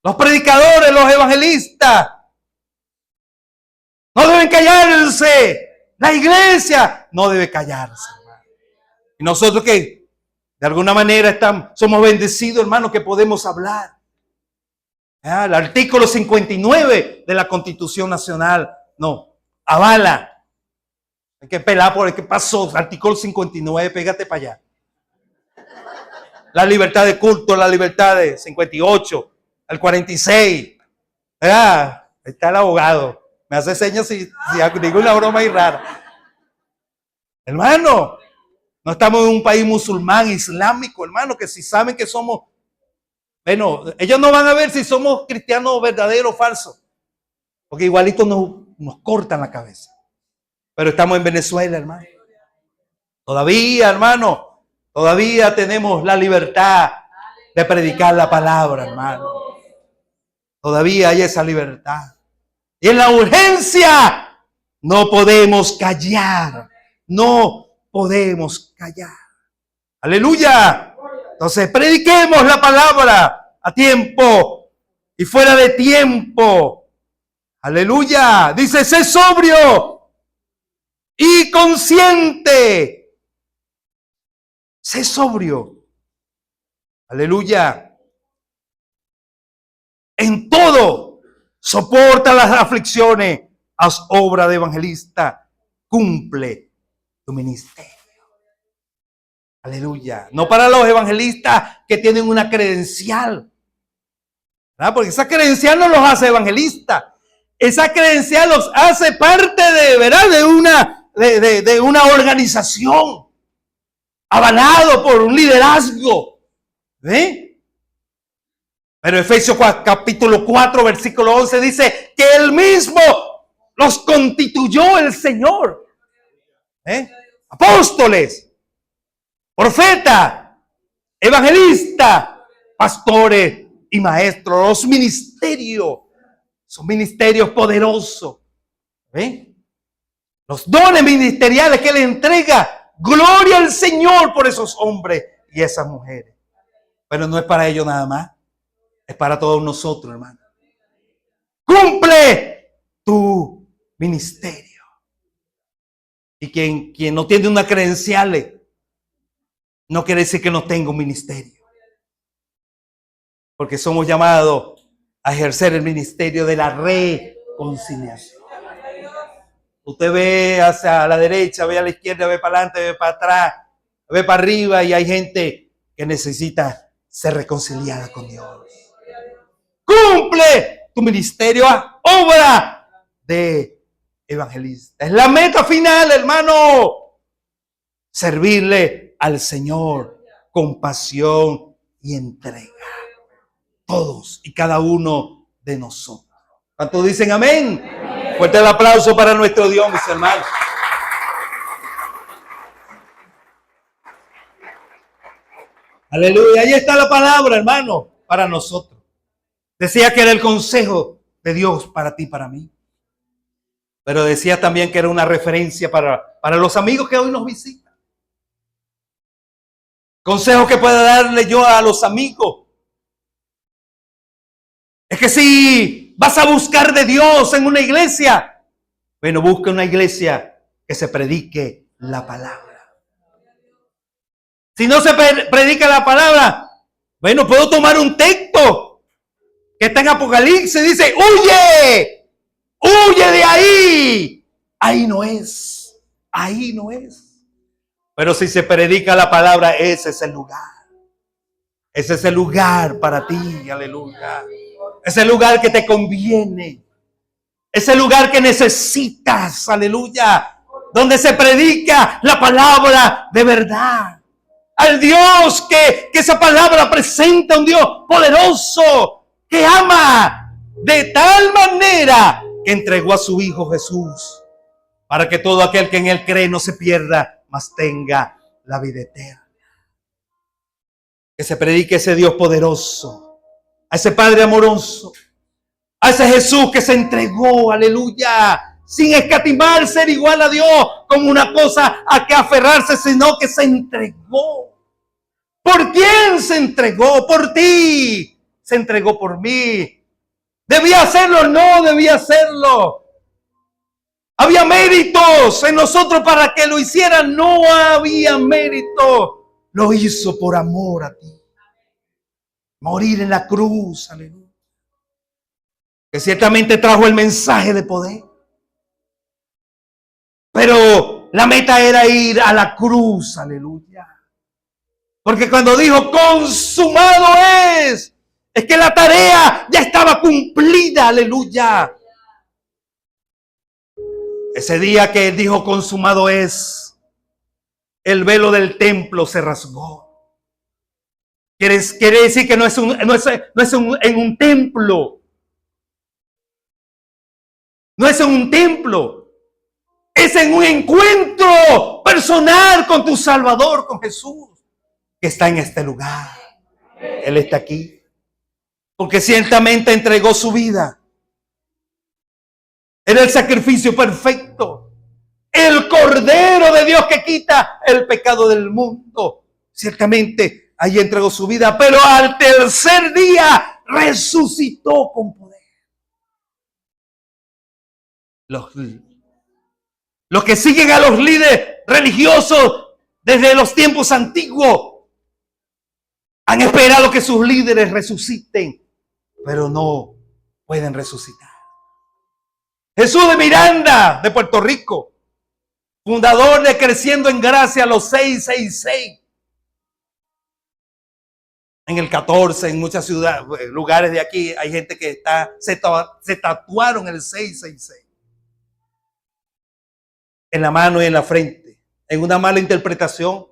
S1: Los predicadores, los evangelistas, no deben callarse. La iglesia no debe callarse, hermano. Y nosotros que de alguna manera somos bendecidos, hermano, que podemos hablar. El artículo 59 de la Constitución Nacional avala. Hay que pelar por el que pasó. Artículo 59, pégate para allá. La libertad de culto, la libertad de 58. Al 46, ¿verdad? Ahí está el abogado. Me hace señas si digo una broma ahí rara. Hermano, no estamos en un país musulmán, islámico, hermano, que si saben que somos, bueno, ellos no van a ver si somos cristianos verdaderos o falsos, porque igualito nos cortan la cabeza. Pero estamos en Venezuela, hermano. Todavía, hermano, todavía tenemos la libertad de predicar la palabra, hermano. Todavía hay esa libertad. Y en la urgencia no podemos callar. No podemos callar. Aleluya. Entonces prediquemos la palabra a tiempo y fuera de tiempo. Aleluya. Dice, sé sobrio y consciente. Sé sobrio. Aleluya. En todo, soporta las aflicciones, haz obra de evangelista cumple tu ministerio. Aleluya. No para los evangelistas que tienen una credencial, ¿verdad? Porque esa credencial no los hace evangelistas. Esa credencial los hace parte de, ¿verdad?, de una organización, avalado por un liderazgo. ¿Ve? Pero Efesios capítulo 4, versículo 11 dice que Él mismo los constituyó el Señor. Apóstoles, profetas, evangelistas, pastores y maestros. Los ministerios son ministerios poderosos. ¿Ven? Los dones ministeriales que Él entrega. Gloria al Señor por esos hombres y esas mujeres. Pero no es para ellos nada más. Es para todos nosotros, hermano. Cumple tu ministerio. Y quien no tiene una credencial, no quiere decir que no tenga un ministerio. Porque somos llamados a ejercer el ministerio de la reconciliación. Usted ve hacia la derecha, ve a la izquierda, ve para adelante, ve para atrás, ve para arriba, y hay gente que necesita ser reconciliada con Dios. Cumple tu ministerio, obra de evangelista. Es la meta final, hermano. Servirle al Señor con pasión y entrega. Todos y cada uno de nosotros. ¿Cuántos dicen amén? Amén. Fuerte el aplauso para nuestro Dios, mis hermanos. Aleluya. Ahí está la palabra, hermano, para nosotros. Decía que era el consejo de Dios para ti, para mí. Pero decía también que era una referencia para los amigos que hoy nos visitan. Consejo que pueda darle yo a los amigos. Es que si vas a buscar de Dios en una iglesia, bueno, busca una iglesia que se predique la palabra. Si no se predica la palabra, bueno, puedo tomar un texto que está en Apocalipsis, dice, huye, huye de ahí. Ahí no es, ahí no es. Pero si se predica la palabra, ese es el lugar. Ese es el lugar para ti, aleluya. Es el lugar que te conviene. Es el lugar que necesitas, aleluya. Donde se predica la palabra de verdad. Al Dios que esa palabra presenta, un Dios poderoso que ama de tal manera que entregó a su Hijo Jesús para que todo aquel que en Él cree no se pierda, mas tenga la vida eterna. Que se predique ese Dios poderoso, a ese Padre amoroso, a ese Jesús que se entregó, aleluya, sin escatimar ser igual a Dios como una cosa a que aferrarse, sino que se entregó. ¿Por quién se entregó? Por ti. Se entregó por mí. ¿Debía hacerlo? No debía hacerlo. ¿Había méritos en nosotros para que lo hicieran? No había mérito. Lo hizo por amor a ti. Morir en la cruz, aleluya. Que ciertamente trajo el mensaje de poder. Pero la meta era ir a la cruz, aleluya. Porque cuando dijo consumado es que la tarea ya estaba cumplida, aleluya. Ese día que él dijo consumado es, el velo del templo se rasgó. Quiere decir que no es en un templo. No es en un templo. Es en un encuentro personal con tu Salvador, con Jesús, que está en este lugar. Él está aquí. Porque ciertamente entregó su vida. Era el sacrificio perfecto. El Cordero de Dios que quita el pecado del mundo. Ciertamente allí entregó su vida. Pero al tercer día resucitó con poder. Los que siguen a los líderes religiosos desde los tiempos antiguos han esperado que sus líderes resuciten, pero no pueden resucitar. Jesús de Miranda, de Puerto Rico, fundador de Creciendo en Gracia, los 666. En el 14, en muchas ciudades, lugares de aquí, hay gente que se tatuaron el 666 en la mano y en la frente, en una mala interpretación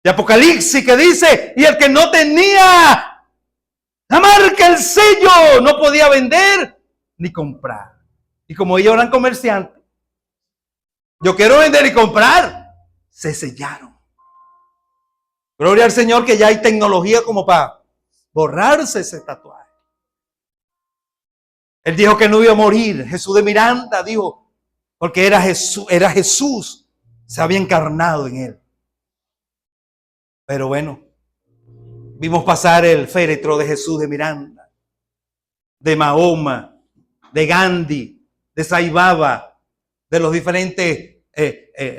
S1: de Apocalipsis que dice: y el que no tenía la marca, el sello, no podía vender ni comprar. Y como ellos eran comerciantes, yo quiero vender y comprar, se sellaron. Gloria al Señor que ya hay tecnología como para borrarse ese tatuaje. Él dijo que no iba a morir. Jesús de Miranda dijo, porque era Jesús, se había encarnado en él. Pero bueno, vimos pasar el féretro de Jesús de Miranda, de Mahoma, de Gandhi, de Sai Baba, de los diferentes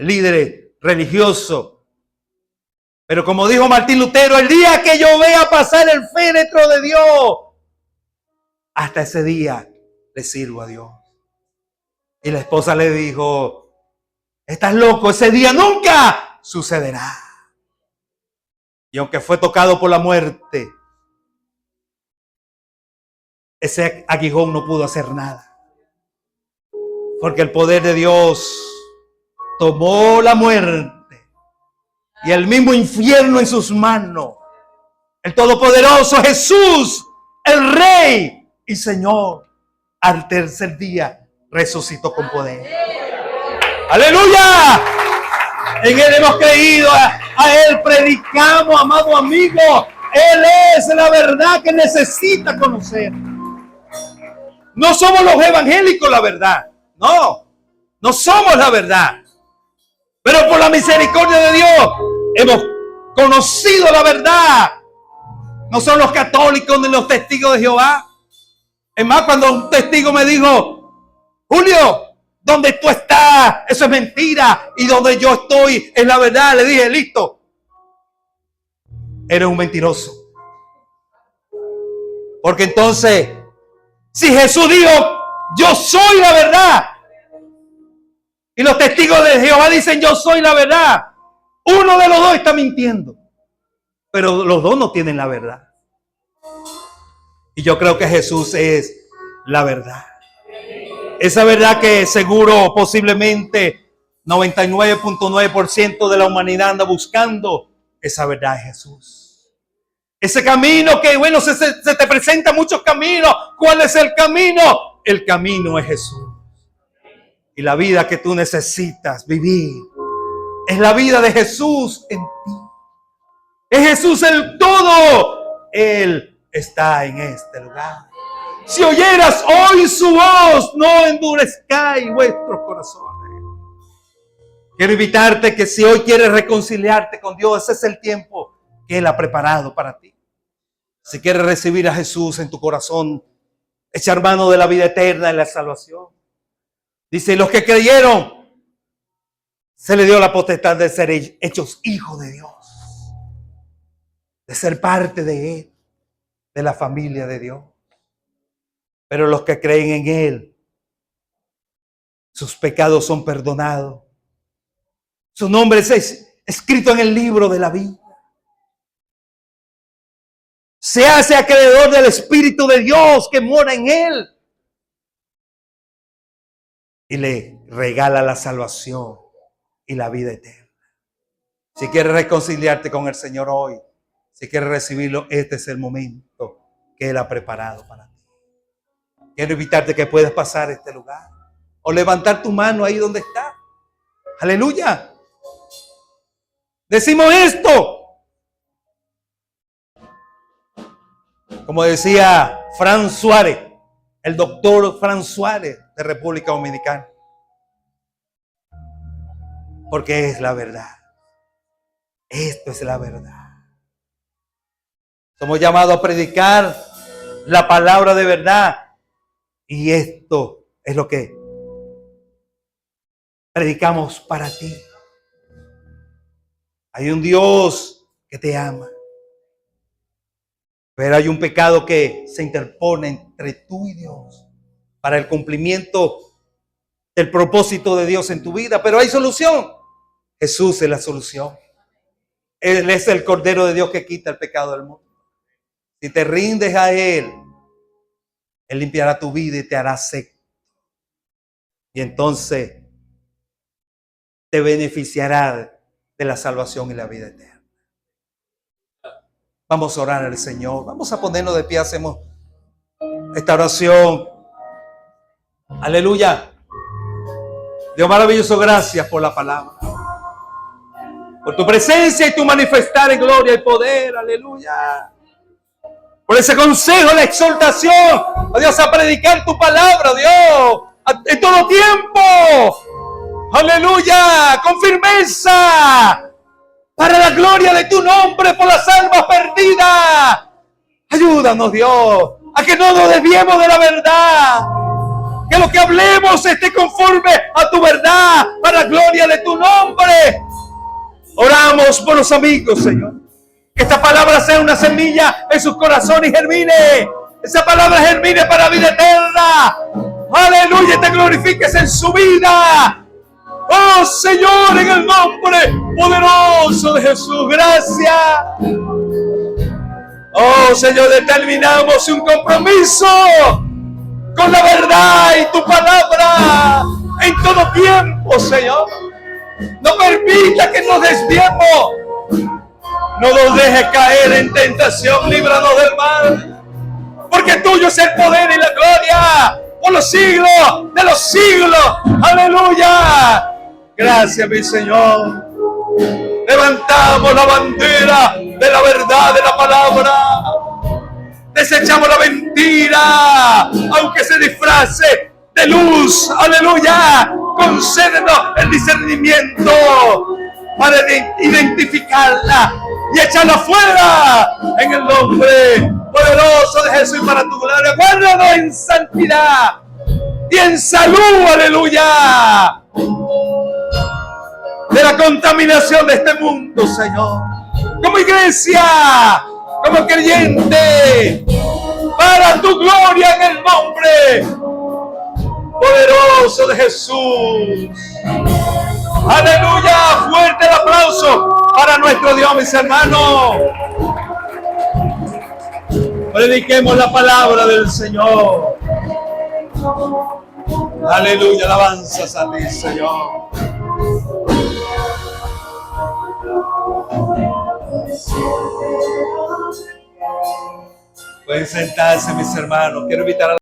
S1: líderes religiosos. Pero como dijo Martín Lutero, el día que yo vea pasar el féretro de Dios, hasta ese día le sirvo a Dios. Y la esposa le dijo: estás loco, ese día nunca sucederá. Y aunque fue tocado por la muerte, ese aguijón no pudo hacer nada. Porque el poder de Dios tomó la muerte y el mismo infierno en sus manos. El Todopoderoso Jesús, el Rey y Señor, al tercer día resucitó con poder. ¡Aleluya! En Él hemos creído, a Él predicamos, amado amigo. Él es la verdad que necesita conocer. No somos los evangélicos la verdad. No somos la verdad. Pero por la misericordia de Dios hemos conocido la verdad. No son los católicos ni los testigos de Jehová. Es más, cuando un testigo me dijo: Julio, donde tú estás, eso es mentira, y donde yo estoy es la verdad, le dije: listo, eres un mentiroso. Porque entonces, si Jesús dijo: yo soy la verdad, y los testigos de Jehová dicen: yo soy la verdad, uno de los dos está mintiendo, pero los dos no tienen la verdad. Y yo creo que Jesús es la verdad. Esa verdad que seguro posiblemente 99.9% de la humanidad anda buscando. Esa verdad es Jesús. Ese camino que, bueno, se te presenta muchos caminos. ¿Cuál es el camino? El camino es Jesús. Y la vida que tú necesitas vivir es la vida de Jesús en ti. Es Jesús el todo. Él está en este lugar. Si oyeras hoy su voz, no endurezcáis vuestros corazones. Quiero invitarte que si hoy quieres reconciliarte con Dios, ese es el tiempo que Él ha preparado para ti. Si quieres recibir a Jesús en tu corazón, echar mano de la vida eterna y la salvación. Dice: los que creyeron, se le dio la potestad de ser hechos hijos de Dios, de ser parte de Él, de la familia de Dios. Pero los que creen en Él, sus pecados son perdonados. Su nombre es escrito en el libro de la vida. Se hace acreedor del Espíritu de Dios que mora en Él. Y le regala la salvación y la vida eterna. Si quieres reconciliarte con el Señor hoy, si quieres recibirlo, este es el momento que Él ha preparado para ti. Quiero invitarte que puedas pasar este lugar o levantar tu mano ahí donde está. Aleluya. Decimos esto. Como decía Fran Suárez, el doctor Fran Suárez de República Dominicana. Porque es la verdad. Esto es la verdad. Somos llamados a predicar la palabra de verdad. Y esto es lo que predicamos para ti. Hay un Dios que te ama. Pero hay un pecado que se interpone entre tú y Dios para el cumplimiento del propósito de Dios en tu vida, pero hay solución. Jesús es la solución. Él es el Cordero de Dios que quita el pecado del mundo. Si te rindes a Él, Él limpiará tu vida y te hará seco. Y entonces te beneficiará de la salvación y la vida eterna. Vamos a orar al Señor. Vamos a ponernos de pie. Hacemos esta oración. Aleluya. Dios maravilloso, gracias por la palabra. Por tu presencia y tu manifestar en gloria y poder. Aleluya. Por ese consejo, la exhortación. A Dios, a predicar tu palabra, Dios. En todo tiempo. Aleluya. Con firmeza. Para la gloria de tu nombre, por las almas perdidas. Ayúdanos, Dios, a que no nos desviemos de la verdad. Que lo que hablemos esté conforme a tu verdad, para la gloria de tu nombre. Oramos por los amigos, Señor. Que esta palabra sea una semilla en sus corazones y germine. Esa palabra germine para la vida eterna. Aleluya, te glorifiques en su vida. Oh Señor, en el nombre poderoso de Jesús, gracias. Oh Señor, determinamos un compromiso con la verdad y tu palabra en todo tiempo, Señor. No permita que nos desviemos. No nos dejes caer en tentación, líbranos del mal. Porque tuyo es el poder y la gloria por los siglos de los siglos. Aleluya. Gracias, mi Señor. Levantamos la bandera de la verdad de la palabra. Desechamos la mentira, aunque se disfrace de luz. Aleluya. Concédenos el discernimiento para identificarla y echarla fuera en el nombre poderoso de Jesús y para tu gloria. Guárdanos en santidad y en salud. Aleluya. De la contaminación de este mundo, Señor. Como iglesia, como creyente, para tu gloria en el nombre poderoso de Jesús. Aleluya. Fuerte el aplauso para nuestro Dios, mis hermanos. Prediquemos la palabra del Señor. Aleluya. Alabanzas a ti, Señor. Pueden sentarse, mis hermanos. Quiero invitar a